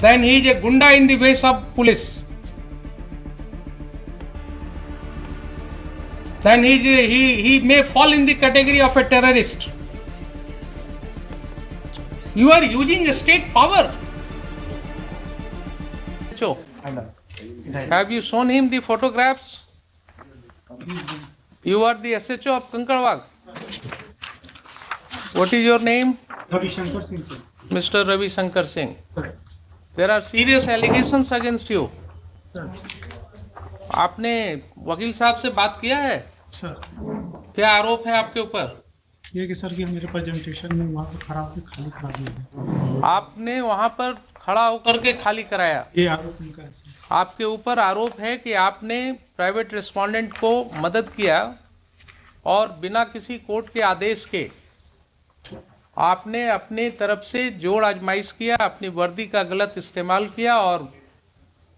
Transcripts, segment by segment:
then he is a gunda in the base of police. Then he may fall in the category of a terrorist. You are using state power. So, have you shown him the photographs? You are the SHO of Kankarwag. What is your name? Ravi Shankar Singh. Mr. Ravi Shankar Singh. Sir. There are serious allegations against you. Sir. आपने वकील साहब से बात किया है? Sir, क्या आरोप है आपके ऊपर? ये कि सर कि मेरे प्रेजेंटेशन में वहाँ पर खड़ा होकर खाली करा दिया गया। आपने वहां पर खड़ा होकर के खाली कराया। ये आरोप उनका है सर। आपके ऊपर आरोप है कि आपने प्राइवेट रिस्पोंडेंट को मदद किया और बिना किसी कोर्ट के आदेश के आपने अपने तरफ से जोड़ आजमाइश किया, अपनी वर्दी का गलत इस्तेमाल किया और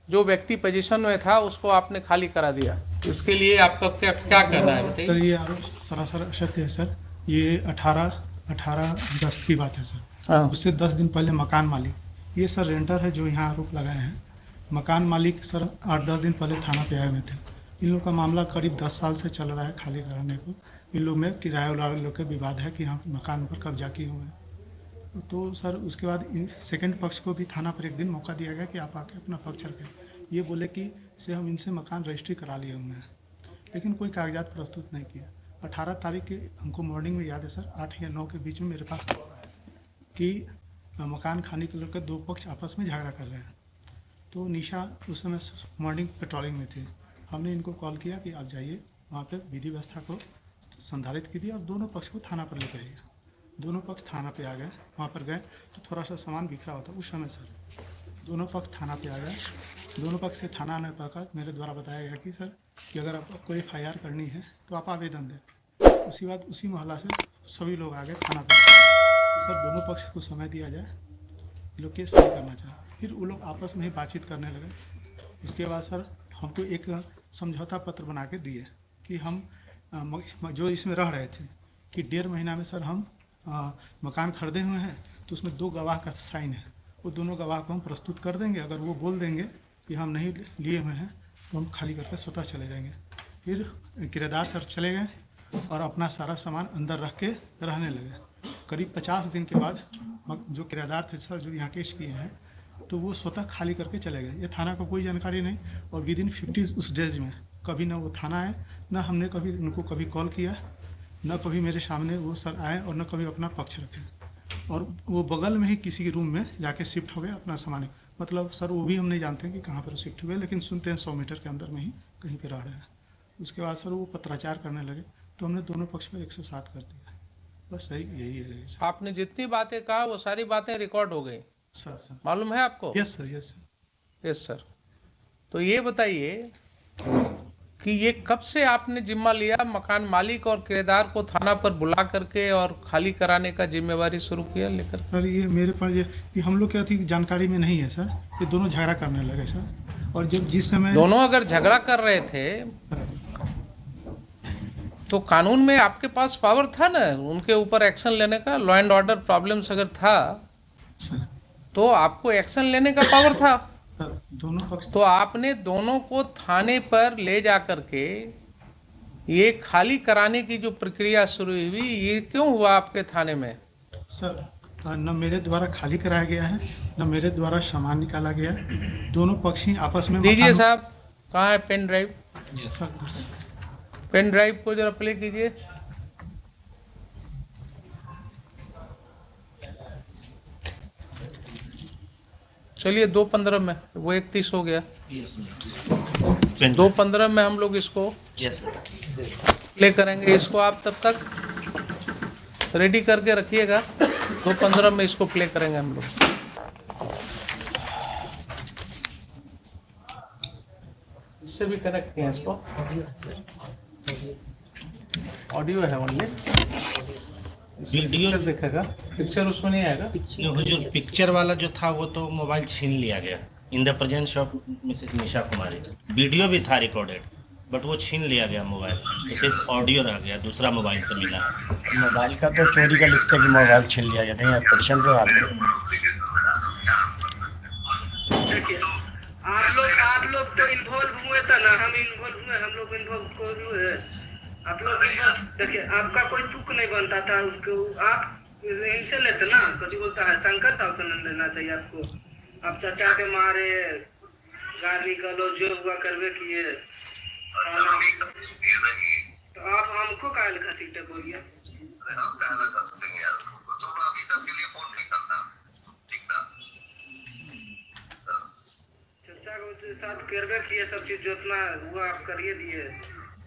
जो व्यक्ति पोजीशन में था उसको आपने खाली करा दिया। इसके लिए आपका क्या कहना है बताइए? सर, ये आरोप सरासर असत्य है सर। ये 18 अगस्त की बात है सर। हाँ। उससे 10 दिन पहले मकान मालिक, ये सर रेंटर है जो यहाँ आरोप लगाए हैं। मकान मालिक सर 8-10 दिन पहले थाना पे आए हुए थे। इन लोग का मामला करीब 10 साल से चल रहा है खाली कराने को। इन लोग में किराए वाले लोग के विवाद है कि हम मकान पर कब्जा किए हुए हैं। तो सर उसके बाद सेकंड पक्ष को भी थाना पर एक दिन मौका दिया गया कि आप आके अपना पक्ष रखें। ये बोले कि से हम इनसे मकान रजिस्ट्री करा लिए हुए हैं, लेकिन कोई कागजात प्रस्तुत नहीं किया। 18 तारीख के हमको मॉर्निंग में याद है सर, 8 या 9 के बीच में मेरे पास कि मकान खाने के लेकर दो पक्ष आपस में झगड़ा कर रहे हैं। तो निशा उस समय मॉर्निंग पेट्रोलिंग में थी। हमने इनको कॉल किया कि आप जाइए वहाँ पे विधि व्यवस्था को संधारित कीजिए और दोनों पक्ष को थाना पर लेकर आइए। दोनों पक्ष थाना पे आ गए। वहाँ पर गए तो थोड़ा सा सामान बिखरा हुआ था उस समय सर। दोनों पक्ष थाना पे आ गए। दोनों पक्ष से थाना आने पर मेरे द्वारा बताया गया कि सर कि अगर आपको FIR करनी है तो आप आवेदन दें। उसी बात उसी मोहल्ला से सभी लोग आ गए थाना पर। सर दोनों पक्ष को समय दिया जाए, लोग केस नहीं करना चाहे। फिर वो लोग आपस में ही बातचीत करने लगे। उसके बाद सर हमको एक समझौता पत्र बना के दिए कि हम जो इसमें रह रहे थे कि 1.5 महीना में सर हम मकान खरीदे हुए हैं, तो उसमें 2 गवाह का साइन है। वो दोनों गवाह को हम प्रस्तुत कर देंगे। अगर वो बोल देंगे कि हम नहीं लिए हुए हैं तो हम खाली करके स्वतः चले जाएंगे। फिर किराएदार सर चले गए और अपना सारा सामान अंदर रख के रहने लगे। करीब 50 दिन के बाद जो किराएदार थे सर जो यहाँ केस किए हैं, तो वो स्वतः खाली करके चले गए। ये थाना को कोई जानकारी नहीं और विदिन 50 उस डेज में कभी ना वो थाना आए, ना हमने कभी उनको कभी कॉल किया, न कभी मेरे सामने वो सर आए और न कभी अपना पक्ष रखे। और वो बगल में ही किसी रूम में जाके शिफ्ट हो गए अपना सामान। मतलब सर वो भी हम नहीं जानते हैं कि कहाँ पर शिफ्ट हुए, लेकिन सुनते हैं 100 मीटर के अंदर में ही कहीं पर रह रहे हैं। उसके बाद सर वो पत्राचार करने लगे तो हमने दोनों पक्ष पर 107 कर दिया। बस सही यही है सर। आपने जितनी बातें कहा वो सारी बातें रिकॉर्ड हो गई सर मालूम है आपको? Yes sir. Yes sir. तो ये बताइए कि ये कब से आपने जिम्मा लिया मकान मालिक और किराएदार को थाना पर बुला करके और खाली कराने का जिम्मेवारी शुरू किया लेकर? सर ये मेरे पास ये हम लोग क्या थी जानकारी में नहीं है सर। ये दोनों झगड़ा करने लगे सर। और जब जिस समय दोनों अगर झगड़ा कर रहे थे तो कानून में आपके पास पावर था ना उनके ऊपर एक्शन लेने का? लॉ एंड ऑर्डर प्रॉब्लम्स अगर था सर तो आपको एक्शन लेने का पावर था। दोनों पक्ष तो आपने दोनों को थाने पर ले जा करके ये खाली कराने की जो प्रक्रिया शुरू हुई, ये क्यों हुआ आपके थाने में? सर न मेरे द्वारा खाली कराया गया है, न मेरे द्वारा सामान निकाला गया है। दोनों पक्ष ही आपस में दीजिए साहब, कहाँ है pen drive? Sir pen drive को जरा प्ले कीजिए। चलिए 2:15 में, वो 31 हो गया। 2:15 में हम लोग इसको प्ले करेंगे। इसको आप तब तक रेडी करके रखिएगा। 2:15 में इसको प्ले करेंगे हम लोग। इससे भी कनेक्ट किया इसको। ऑडियो है ओनली, वीडियो देखेगा, पिक्चर उसमें नहीं आएगा। जो पिक्चर वाला जो था वो तो मोबाइल छीन लिया गया in the presence of Mrs Nisha Kumari. Video भी था रिकॉर्डेड बट वो छीन लिया गया मोबाइल, तो सिर्फ ऑडियो रह गया, दूसरा मोबाइल से मिला है। मोबाइल का तो चोरी का लिखते कि मोबाइल छीन लिया गया, कहीं पिटिशन पे देखिए आप लोग तो इन्वॉल्व हुए थे ना, हम इन्वॉल्व हुए, हम लोग इन्वॉल्व को हुए, आप लोग देखिए आपका कोई तुक नहीं बनता था उसको, आप इनसे लेते ना, कभी बोलता है शंकर साहब से लेना चाहिए आपको, आप चाचा के मारे गाली गलो जो हुआ करवे किए, तो आप हमको काहे घसीटे बोलिए, चर्चा के साथ करवे किए, सब चीज जितना हुआ आप करिए दिए।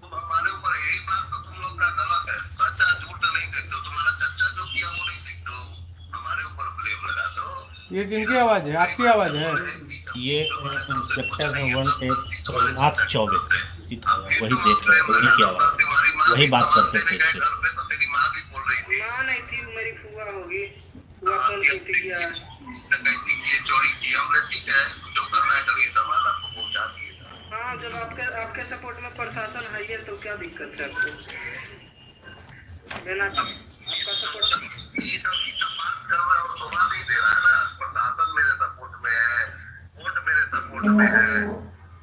हमारे ऊपर यही बात तो तुम लोग का गलत है, सच्चा झूठ नहीं देखते, तुम्हारा चच्चा जो किया वो नहीं देखते, हमारे ऊपर ब्लेम लगा दो। ये किनकी आवाज है? आपकी आवाज है? ये इंस्पेक्टर है 1 आप चौबे वही देख रहे, वही की आवाज, वही बात करते थे इससे। तेरी माँ भी बोल रही थी, माँ नहीं थी, मेरी फुआ होगी, फुआ फोन करती किया, डकैती की, चोरी की, हमने ठीक है जो करना है करिए, सामान आपको पहुंचा दिए। हाँ जब आपके सपोर्ट में प्रशासन है ये तो क्या दिक्कत है आपको देना, आपका सपोर्ट ये सब बात कर रहा है और शोभा नहीं दे रहा है ना, प्रशासन मेरे सपोर्ट में है, कोर्ट मेरे सपोर्ट में है,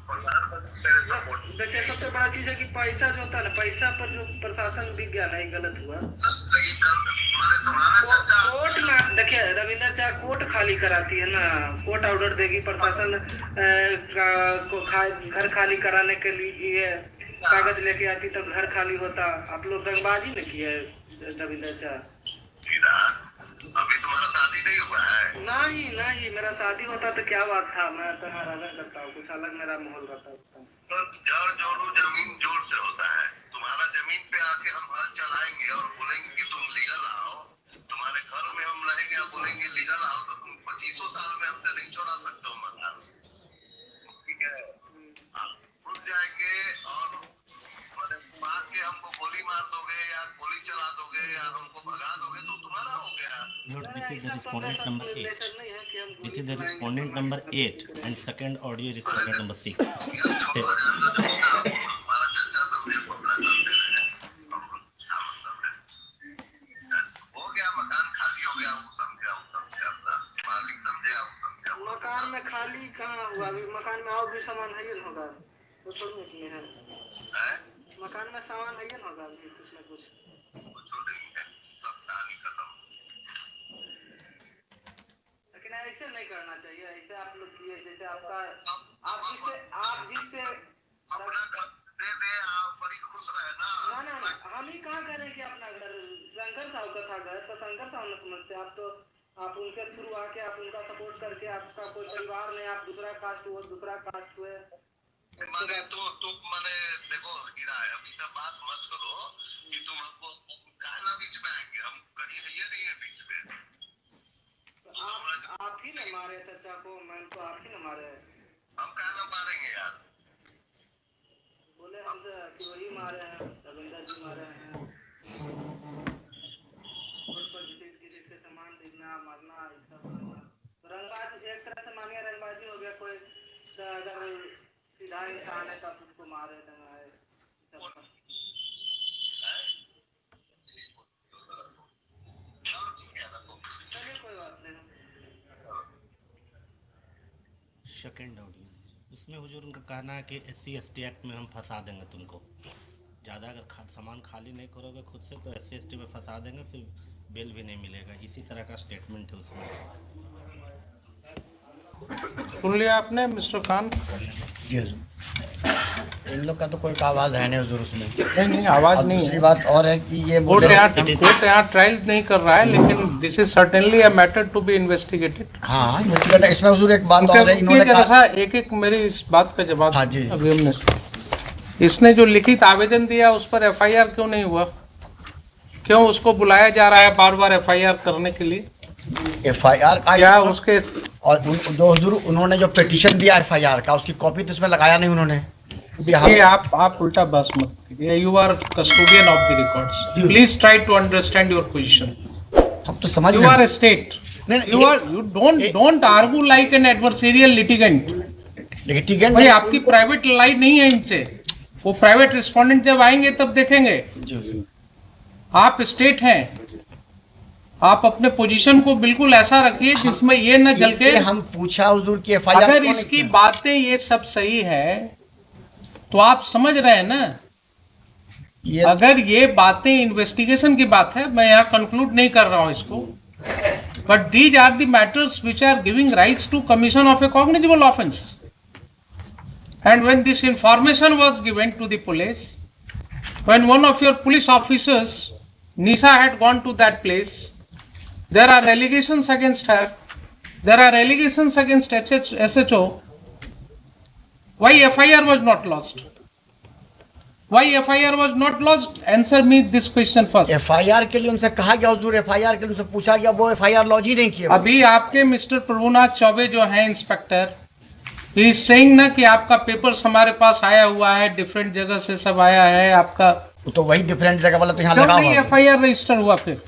प्रधानमंत्री मेरे सपोर्ट में। देखिए सबसे बड़ा चीज है कि पैसा जो होता है ना, पैसा पर जो प्रशासन बिक गया नहीं, गलत हुआ। कोर्ट में देखिए रविंद्र चा कोर्ट खाली कराती है ना, कोर्ट ऑर्डर देगी, प्रशासन घर खाली कराने के लिए कागज लेके आती तब घर खाली होता, आप लोग रंगबाजी न किए रविंद्र चा। अभी तुम्हारा शादी नहीं हुआ है? नहीं मेरा शादी होता तो क्या बात था, मैं तो हराना करता हूँ, कुछ अलग मेरा माहौल रहता। तो जड़ जोड़ो जमीन जोड़ से होता है, तुम्हारा जमीन पे आके हम हल चलाएंगे और बोलेंगे कि तुम लीगल आओ, तुम्हारे घर में हम रहेंगे और बोलेंगे लीगल आओ, तो तुम 25 साल में हमसे नहीं छोड़ा सकते हो मकान, ठीक है? आप रुक जाएंगे और मार के हमको गोली मार दोगे या गोली चला दोगे या हमको भगा दोगे तो तुम्हारा हो गया। This is the respondent number 8. This is the respondent number 8 and second audio is respondent number 6. हमारा चर्चा समझे पकड़ा करते रहे, हो गया मकान खाली हो गया, वो समझे अपना मालिक समझे, मकान में खाली कहाँ हुआ, अभी मकान में और भी सामान है ना होगा, तो थोड़ी नहीं है, मकान में सामान है ना होगा अभी कुछ ना कुछ नहीं है, सब कहानी खत्म। लेकिन ऐसे नहीं करना चाहिए, ऐसे आप लोग किए जैसे आपका आप जिससे अपना घर दे दे, आप बड़ी खुश रहे ना। ना हम ही कहाँ करें कि अपना घर शंकर साहब का था घर, तो शंकर साहब न समझते, आप तो आप उनके थ्रू आके आप उनका सपोर्ट करके, आपका कोई परिवार नहीं, आप दूसरा कास्ट हुए, मैंने तो मैंने देखो गिरा है, अभी सब बात मत करो कि तुम हमको कहना बीच में आएंगे, हम कहीं है नहीं है बीच में। आप ही न मारे चाचा को, मैं तो आप ही न मारे, हम कहना मारेंगे यार, बोले हमसे कि वही मारे हैं, रविंदर जी मारे हैं, किसी के सामान देना मारना, रंगबाजी एक तरह से मानिए रंगबाजी हो गया, कोई अगर सीधा इंसान है तब उसको मारे दंगाए, चलिए कोई बात नहीं। सेकंड ऑडियो उसमें हुजूर उनका कहना है कि SC/ST एक्ट में हम फंसा देंगे तुमको, ज़्यादा अगर सामान खाली नहीं करोगे खुद से तो SC/ST में फंसा देंगे, फिर बेल भी नहीं मिलेगा, इसी तरह का स्टेटमेंट है उसमें। सुन लिया आपने मिस्टर खान? इन लोग का तो कोई आवाज है नहीं हुजूर उसमें। नहीं आवाज नहीं है। दूसरी बात और है कि ये कोर्ट यहाँ ट्रायल नहीं कर रहा है, लेकिन this is certainly a matter to be investigated. हाँ इन्वेस्टिगेट, इसमें हुजूर एक बात और है, इन्होंने कहा एक मेरी इस बात का जवाब। हाँ जी। अभी हमने इसने जो लिखित आवेदन दिया उस पर FIR क्यों नहीं हुआ? क्यों उसको बुलाया जा रहा है बार बार FIR करने के लिए? FIR का क्या उसके और जो हुजूर उन्होंने जो पिटीशन दिया FIR का, उसकी कॉपी तो इसमें लगाया नहीं उन्होंने। ये आप उल्टा बस मत कीजिए, you are custodian of the records, please try to understand your position. हम तो समझ you are state, you don't argue like an adversarial litigant. Litigant भाई आपकी प्राइवेट लाइन नहीं है इनसे, वो प्राइवेट रिस्पोंडेंट जब आएंगे तब देखेंगे। आप स्टेट हैं, आप अपने पोजीशन को बिल्कुल ऐसा रखिए जिसमें ये न जल के। हम पूछा हुजूर की एफआईआर अगर इसकी बातें ये सब सही है तो आप समझ रहे हैं ना, अगर ये बातें इन्वेस्टिगेशन की बात है, मैं यहाँ कंक्लूड नहीं कर रहा हूँ इसको, but these are the matters which are giving rights to commission of a cognizable offence, and when this information was given to the police, when one of your police officers Nisha had gone to that place, there are allegations against her, there are allegations against SHO. Why FIR was not lodged? Why FIR was not lodged? Answer me this question first. FIR के लिए उनसे कहा गया हुजूर, FIR के लिए उनसे पूछा गया, वो एफआईआर लॉन्च ही नहीं किया। अभी आपके मिस्टर प्रभुनाथ चौबे जो हैं इंस्पेक्टर, ही इज सेइंग ना कि आपका पेपर्स हमारे पास आया हुआ है, डिफरेंट जगह से सब आया है आपका, तो वही डिफरेंट जगह वाला तो यहाँ क्यों लगा नहीं हुआ FIR रजिस्टर हुआ? फिर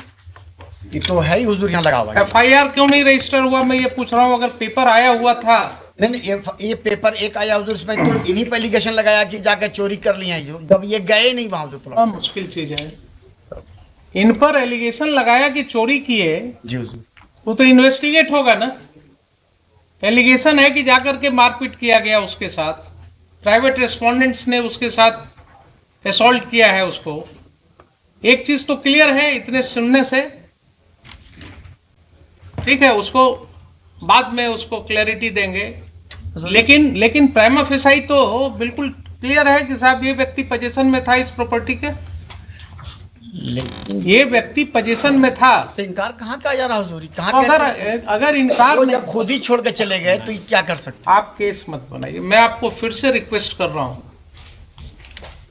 ये तो है ही हुजूर, यहाँ लगा हुआ है। FIR क्यों नहीं रजिस्टर हुआ, मैं ये पूछ रहा हूँ। अगर पेपर आया हुआ था, नहीं ये पेपर एक आया हुजूर, इसमें तो इन्हीं पे एलिगेशन लगाया कि जाकर चोरी कर लिया है, जब ये गए नहीं वहां हुजूर। मुश्किल चीज है। इन पर एलिगेशन लगाया कि चोरी किए जी हुजूर, वो तो इन्वेस्टिगेट होगा ना। एलिगेशन है कि जाकर के मारपीट किया गया उसके साथ, प्राइवेट रेस्पोंडेंट्स ने उसके साथ असॉल्ट किया है उसको। एक चीज तो क्लियर है इतने सुनने से, ठीक है, उसको बाद में उसको क्लैरिटी देंगे, लेकिन प्राइमा फेसाई तो बिल्कुल क्लियर है कि साहब ये व्यक्ति पोजीशन में था इस प्रॉपर्टी के, ये व्यक्ति पोजीशन में था। तो इनकार कहाँ का जा रहा हुजूर? कहाँ अगर इनकार वो जब खुद ही छोड़ के चले गए तो ये क्या कर सकते? आप केस मत बनाइए। मैं आपको फिर से रिक्वेस्ट कर रहा हूं,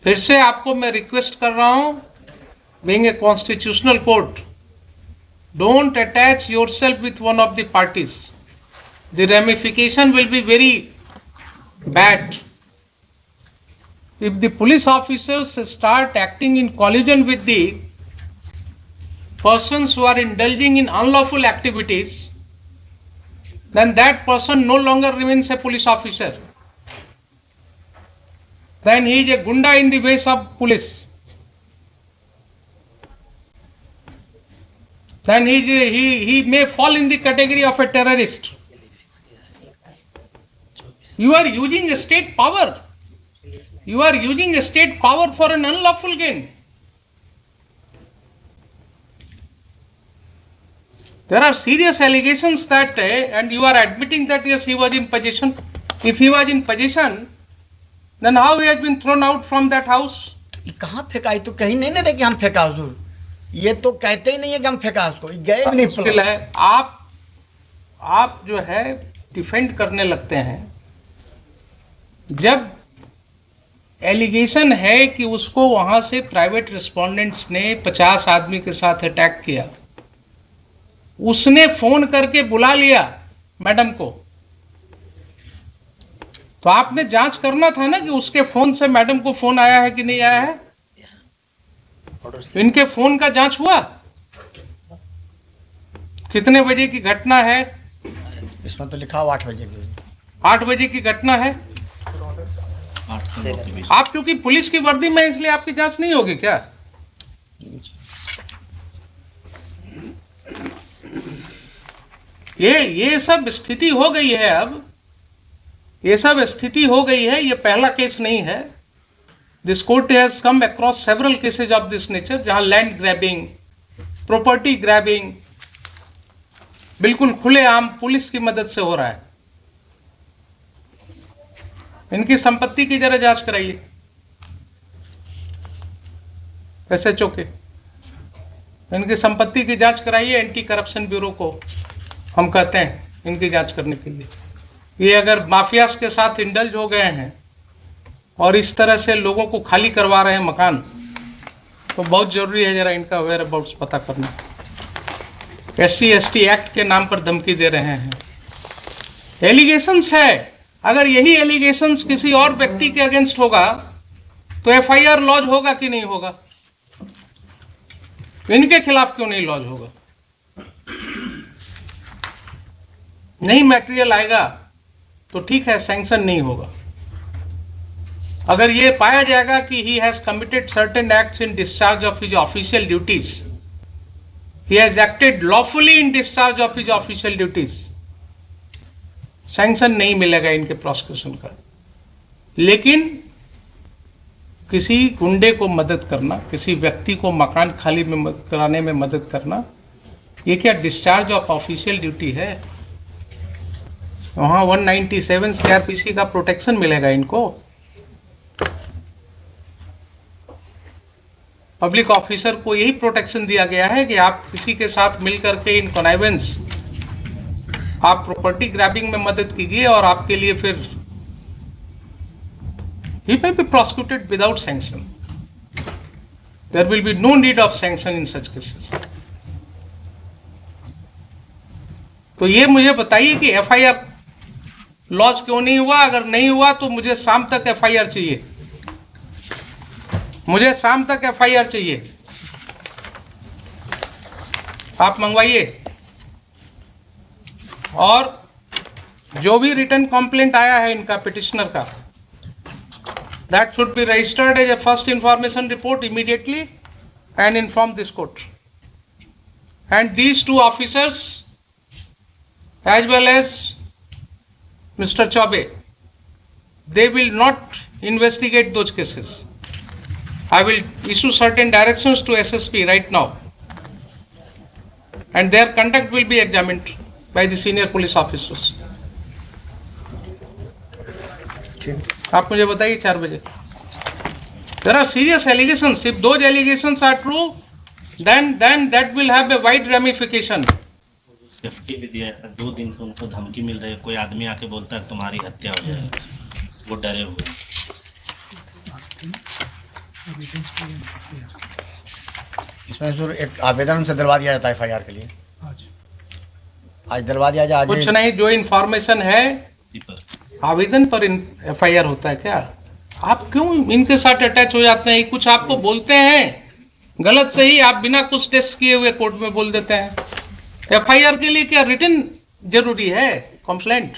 फिर से आपको मैं रिक्वेस्ट कर रहा हूं, being a constitutional court, don't attach yourself with one of the parties. The ramification will be very bad. If the police officers start acting in collusion with the persons who are indulging in unlawful activities, then that person no longer remains a police officer. Then he is a gunda in the ways of police. Then he may fall in the category of a terrorist. You are using a state power. You are using a state power for an unlawful gain. There are serious allegations that, and you are admitting that yes, he was in possession. If he was in possession, then how he has been thrown out from that house? कहाँ फेंका? तो कहीं नहीं ना रहे कि हम फेंका हुजूर, ये तो कहते ही नहीं है कि हम फेंका उसको, गए भी नहीं। मुश्किल है। आप जो है डिफेंड करने लगते हैं, जब एलिगेशन है कि उसको वहां से प्राइवेट रिस्पोंडेंट्स ने 50 आदमी के साथ अटैक किया, उसने फोन करके बुला लिया मैडम को, तो आपने जांच करना था ना कि उसके फोन से मैडम को फोन आया है कि नहीं आया है। इनके फोन का जांच हुआ? कितने बजे की घटना है? इसमें तो लिखा हुआ 8 बजे की। 8 बजे की घटना है। आप क्योंकि पुलिस की वर्दी में इसलिए आपकी जांच नहीं होगी क्या? ये सब स्थिति हो गई है। अब ये सब स्थिति हो गई है। ये पहला केस नहीं है। This court has come across several cases of this nature, जहां लैंड ग्रैबिंग, प्रॉपर्टी ग्रैबिंग बिल्कुल खुलेआम पुलिस की मदद से हो रहा है। इनकी संपत्ति की जरा जांच कराइए, SHO के, इनकी संपत्ति की जांच कराइए। एंटी करप्शन ब्यूरो को हम कहते हैं इनकी जांच करने के लिए। ये अगर माफियाज के साथ इंडल्ज हो गए हैं और इस तरह से लोगों को खाली करवा रहे हैं मकान, तो बहुत जरूरी है जरा इनका वेयर अबाउट्स पता करना। SC/ST एक्ट के नाम पर धमकी दे रहे हैं। एलिगेशंस है, अगर यही एलिगेशंस किसी और व्यक्ति के अगेंस्ट होगा तो FIR लॉज होगा कि नहीं होगा? इनके खिलाफ क्यों नहीं लॉज होगा? नहीं मटेरियल आएगा तो ठीक है, सैंक्शन नहीं होगा। अगर ये पाया जाएगा कि he has committed certain acts in discharge of his official duties, he has acted lawfully in discharge of his official duties. Sanction नहीं मिलेगा इनके प्रोसिक्यूशन का। लेकिन किसी गुंडे को मदद करना, किसी व्यक्ति को मकान खाली में कराने में मदद करना, ये क्या डिस्चार्ज ऑफ ऑफिशियल ड्यूटी है? वहां 197 सीआरपीसी का प्रोटेक्शन मिलेगा इनको। पब्लिक ऑफिसर को यही प्रोटेक्शन दिया गया है कि आप किसी के साथ मिलकर के इन कॉनाइवेंस, आप प्रॉपर्टी ग्रैबिंग में मदद कीजिए और आपके लिए फिर he may be prosecuted without sanction. There will be no need of sanction in such cases. तो ये मुझे बताइए कि एफआईआर लॉस क्यों नहीं हुआ? अगर नहीं हुआ तो मुझे शाम तक एफआईआर चाहिए, मुझे शाम तक एफआईआर चाहिए। आप मंगवाइए। और जो भी रिटर्न कंप्लेंट आया है इनका पिटिशनर का, that should be registered as a first information report immediately and inform this court. And these two officers as well as Mr. Chaube, they will not investigate those cases. I will issue certain directions to SSP right now, and their conduct will be examined by the senior police officers. आप मुझे बताइए 4 बजे। There are serious allegations. If those allegations are true, then that will have a wide ramification. Safety भी दिया है। 2 दिन से उनको धमकी मिल रही है, कोई आदमी आके बोलता है तुम्हारी हत्या हो जाएगी, वो डरे हुए। इसमें सर एक आवेदन उनसे दिलवा दिया जाता है एफआईआर के लिए। आज दिलवा दिया जाए। कुछ नहीं, जो इन्फॉर्मेशन है आवेदन पर एफआईआर होता है क्या? आप क्यों इनके साथ अटैच हो जाते हैं? कुछ आपको बोलते हैं गलत सही, आप बिना कुछ टेस्ट किए हुए कोर्ट में बोल देते हैं। एफआईआर के लिए क्या रिटन जरूरी है? कंप्लेंट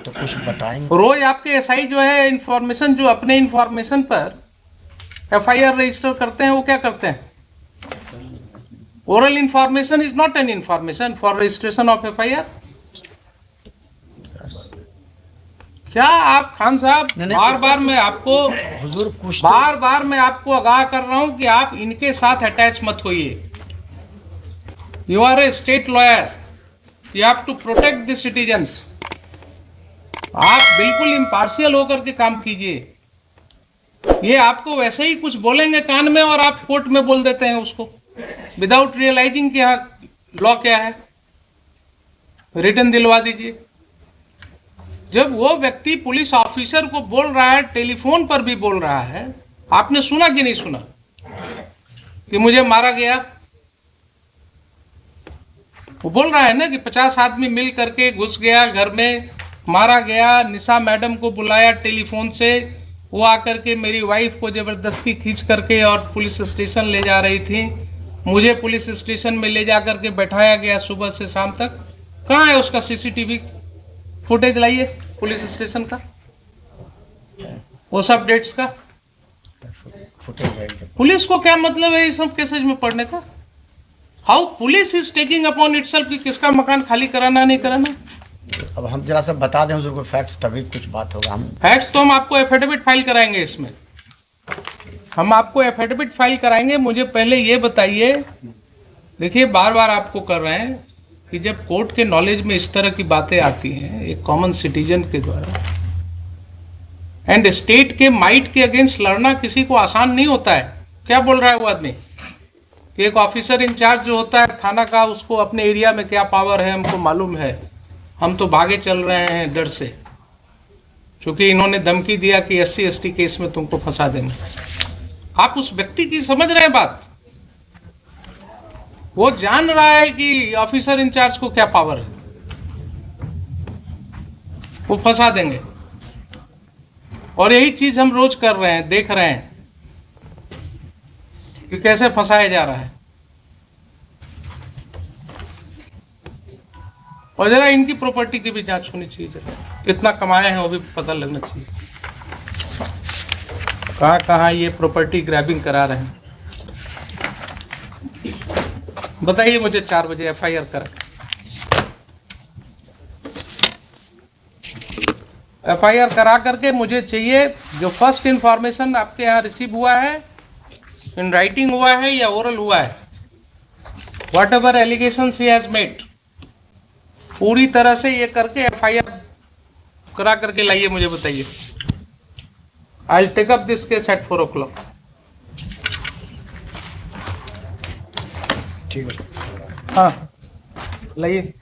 तो कुछ बताएंगे। रोज आपके एसआई जो है इंफॉर्मेशन, जो अपने इंफॉर्मेशन पर एफआईआर रजिस्टर करते हैं, वो क्या करते हैं? Oral information is not an information for registration of FIR. क्या आप खान साहब, बार बार मैं आपको हुजूर कुछ बार मैं आपको आगाह कर रहा हूं कि आप इनके साथ अटैच मत होइए। You are a state lawyer, you have to protect the citizens. आप बिल्कुल इम्पार्शियल होकर के काम कीजिए। ये आपको वैसे ही कुछ बोलेंगे कान में और आप कोर्ट में बोल देते हैं उसको, विदाउट रियलाइजिंग कि यहाँ लॉ क्या है। रिटर्न दिलवा दीजिए। जब वो व्यक्ति पुलिस ऑफिसर को बोल रहा है, टेलीफोन पर भी बोल रहा है, आपने सुना कि नहीं सुना कि मुझे मारा गया? वो बोल रहा है ना कि 50 आदमी मिल करके घुस गया घर में, मारा गया। निशा मैडम को बुलाया टेलीफोन से, वो आकर के मेरी वाइफ को जबरदस्ती खींच करके और पुलिस स्टेशन ले जा रही थी। मुझे पुलिस स्टेशन में ले जा करके बैठाया गया सुबह से शाम तक। कहाँ है उसका सीसीटीवी फुटेज? लाइए पुलिस स्टेशन का, वो सब डेट्स का फुटेज। पुलिस को क्या मतलब है इस सब केसेज में पढ़ने का? How police is taking upon itself कि किसका मकान खाली कराना नहीं कराना। अब हम जरा सा बता दें हुजूर को फैक्ट्स, तभी कुछ बात होगा। हम फैक्ट्स तो हम आपको एफिडेविट फाइल कराएंगे, इसमें हम आपको एफिडेविट फाइल कराएंगे। मुझे पहले ये बताइए, देखिए बार बार आपको कर रहे हैं कि जब कोर्ट के नॉलेज में इस तरह की बातें आती हैं एक कॉमन सिटीजन के द्वारा, एंड स्टेट के माइट के अगेंस्ट लड़ना किसी को आसान नहीं होता है। क्या बोल रहा है वो आदमी कि एक ऑफिसर इंचार्ज जो होता है थाना का, उसको अपने एरिया में क्या पावर है हमको मालूम है, हम तो भागे चल रहे हैं डर से, क्योंकि इन्होंने धमकी दिया कि SC ST केस में तुमको फंसा देंगे। आप उस व्यक्ति की समझ रहे हैं बात? वो जान रहा है कि ऑफिसर इंचार्ज को क्या पावर है, वो फंसा देंगे। और यही चीज हम रोज कर रहे हैं, देख रहे हैं कि कैसे फंसाया जा रहा है। और जरा इनकी प्रॉपर्टी की भी जांच होनी चाहिए, कितना कमाए हैं वो भी पता लगना चाहिए, कहाँ कहाँ ये प्रॉपर्टी ग्रैबिंग करा रहे हैं। बताइए मुझे 4 बजे FIR करें। FIR करा करके मुझे चाहिए जो फर्स्ट इंफॉर्मेशन आपके यहाँ रिसीव हुआ है, इन राइटिंग हुआ है या ओरल हुआ है, whatever allegation he has made, पूरी तरह से ये करके FIR करा करके लाइए, मुझे बताइए। I will take up this case at 4 o'clock। ठीक है। हाँ लाइए।